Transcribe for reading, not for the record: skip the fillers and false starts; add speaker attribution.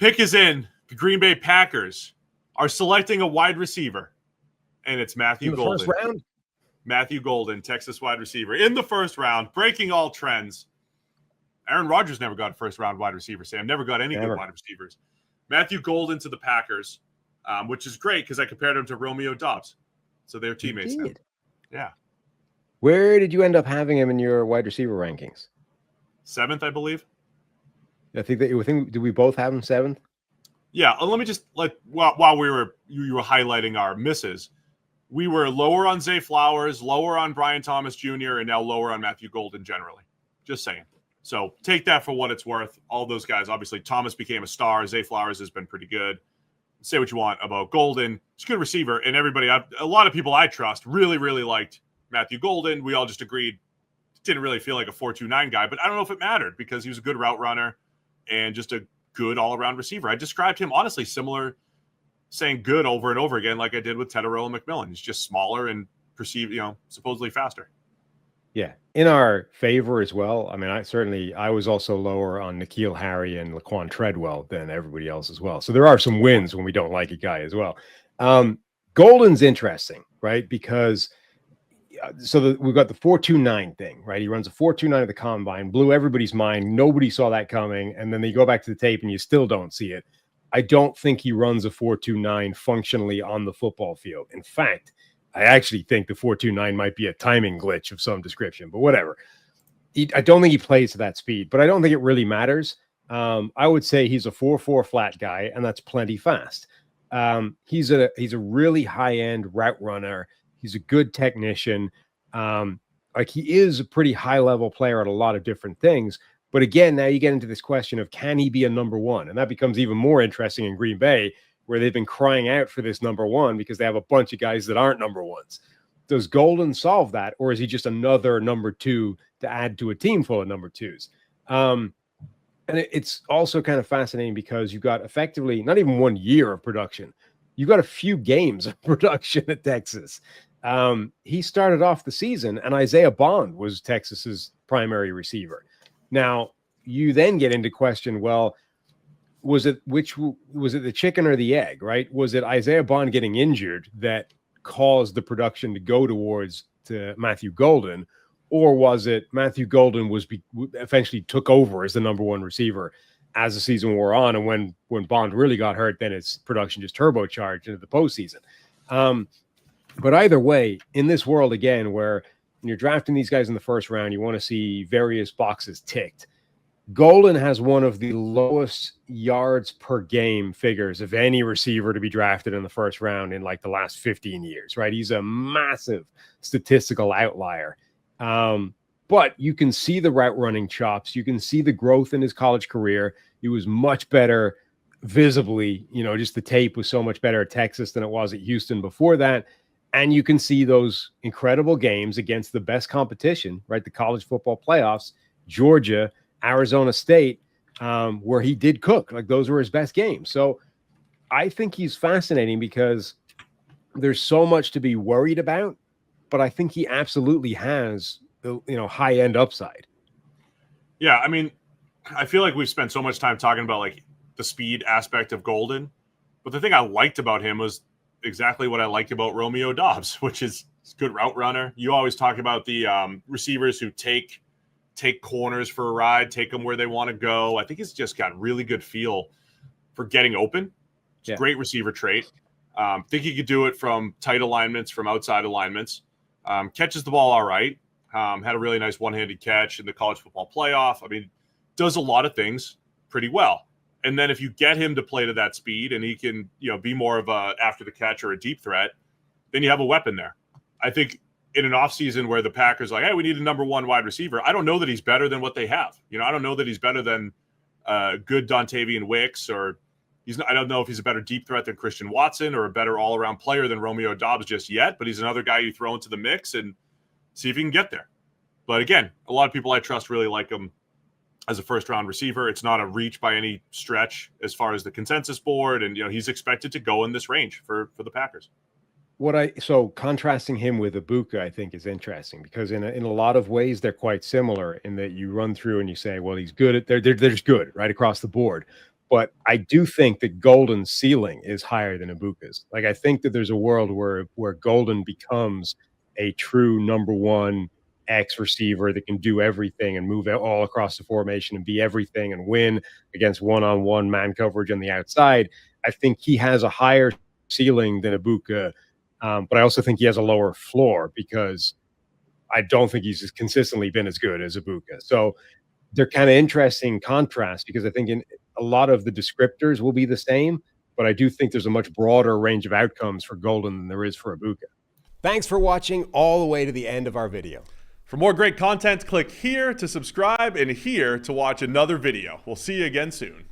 Speaker 1: Pick is in. The Green Bay Packers are selecting a wide receiver, and it's Matthew Golden.
Speaker 2: First round?
Speaker 1: Matthew Golden, Texas wide receiver, in the first round, breaking all trends. Aaron Rodgers never got a first-round wide receiver, Sam. Never got any good wide receivers. Matthew Golden to the Packers, which is great because I compared him to Romeo Doubs. So they're teammates now. Yeah.
Speaker 2: Where did you end up having him in your wide receiver rankings?
Speaker 1: 7th, I believe.
Speaker 2: I think did we both have him 7th?
Speaker 1: Yeah. Let me just while you were highlighting our misses, we were lower on Zay Flowers, lower on Brian Thomas Jr., and now lower on Matthew Golden generally. Just saying. So take that for what it's worth. All those guys, obviously, Thomas became a star. Zay Flowers has been pretty good. Say what you want about Golden. He's a good receiver, and a lot of people I trust really, really liked Matthew Golden. We all just agreed didn't really feel like a 4.29 guy, but I don't know if it mattered because he was a good route runner and just a good all-around receiver. I described him, honestly, similar, saying good over and over again like I did with Tetterow and McMillan. He's just smaller and perceived, supposedly faster.
Speaker 2: Yeah, in our favor as well. I mean, I was also lower on N'Keal Harry and Laquan Treadwell than everybody else as well. So there are some wins when we don't like a guy as well. Golden's interesting, right? Because we've got the 4.29 thing, right? He runs a 4.29 at the combine, blew everybody's mind. Nobody saw that coming. And then they go back to the tape and you still don't see it. I don't think he runs a 4.29 functionally on the football field. In fact, I actually think the 4.29 might be a timing glitch of some description, but whatever. I don't think he plays to that speed, but I don't think it really matters. I would say he's a 4.4 flat guy, and that's plenty fast. He's a really high-end route runner. He's a good technician. He is a pretty high-level player at a lot of different things. But again, now you get into this question of can he be a number one? And that becomes even more interesting in Green Bay, where they've been crying out for this number one because they have a bunch of guys that aren't number ones. Does Golden solve that, or is he just another number two to add to a team full of number twos? And it's also kind of fascinating because you've got effectively not even 1 year of production. You've got a few games of production at Texas. He started off the season, and Isaiah Bond was Texas's primary receiver. Now, you then get into question, well, was it the chicken or the egg, right? Was it Isaiah Bond getting injured that caused the production to go towards to Matthew Golden, or was it Matthew Golden eventually took over as the number one receiver as the season wore on, and when Bond really got hurt, then its production just turbocharged into the postseason. But either way, in this world again, where when you're drafting these guys in the first round, you want to see various boxes ticked. Golden has one of the lowest yards per game figures of any receiver to be drafted in the first round in like the last 15 years, right? He's a massive statistical outlier. But you can see the route running chops. You can see the growth in his college career. He was much better visibly, just the tape was so much better at Texas than it was at Houston before that. And you can see those incredible games against the best competition, right? The college football playoffs, Georgia, Arizona State, where he did cook. Like those were his best games. So I think he's fascinating because there's so much to be worried about, but I think he absolutely has high-end upside.
Speaker 1: Yeah, I mean, I feel like we've spent so much time talking about like the speed aspect of Golden, but the thing I liked about him was exactly what I liked about Romeo Doubs, which is a good route runner. You always talk about the receivers who take corners for a ride, take them where they want to go. I think he's just got really good feel for getting open. It's a great receiver trait. Think he could do it from tight alignments, from outside alignments. Catches the ball all right. Had a really nice one-handed catch in the college football playoff. I mean, does a lot of things pretty well. And then if you get him to play to that speed and he can, be more of a after the catch or a deep threat, then you have a weapon there. I think in an offseason where the Packers are like, hey, we need a number one wide receiver, I don't know that he's better than what they have. I don't know that he's better than good Dontavian Wicks, or I don't know if he's a better deep threat than Christian Watson or a better all-around player than Romeo Doubs just yet, but he's another guy you throw into the mix and see if he can get there. But again, a lot of people I trust really like him as a first-round receiver. It's not a reach by any stretch as far as the consensus board, and he's expected to go in this range for the Packers.
Speaker 2: So contrasting him with Ibuka, I think is interesting because in a lot of ways they're quite similar in that you run through and you say, well, he's good they're just good right across the board. But I do think that Golden's ceiling is higher than Ibuka's. Like, I think that there's a world where Golden becomes a true number one X receiver that can do everything and move all across the formation and be everything and win against one-on-one man coverage on the outside. I think he has a higher ceiling than Ibuka, but I also think he has a lower floor because I don't think he's consistently been as good as Ibuka. So they're kind of interesting contrast because I think in a lot of the descriptors will be the same, but I do think there's a much broader range of outcomes for Golden than there is for Ibuka.
Speaker 3: Thanks for watching all the way to the end of our video.
Speaker 1: For more great content, click here to subscribe and here to watch another video. We'll see you again soon.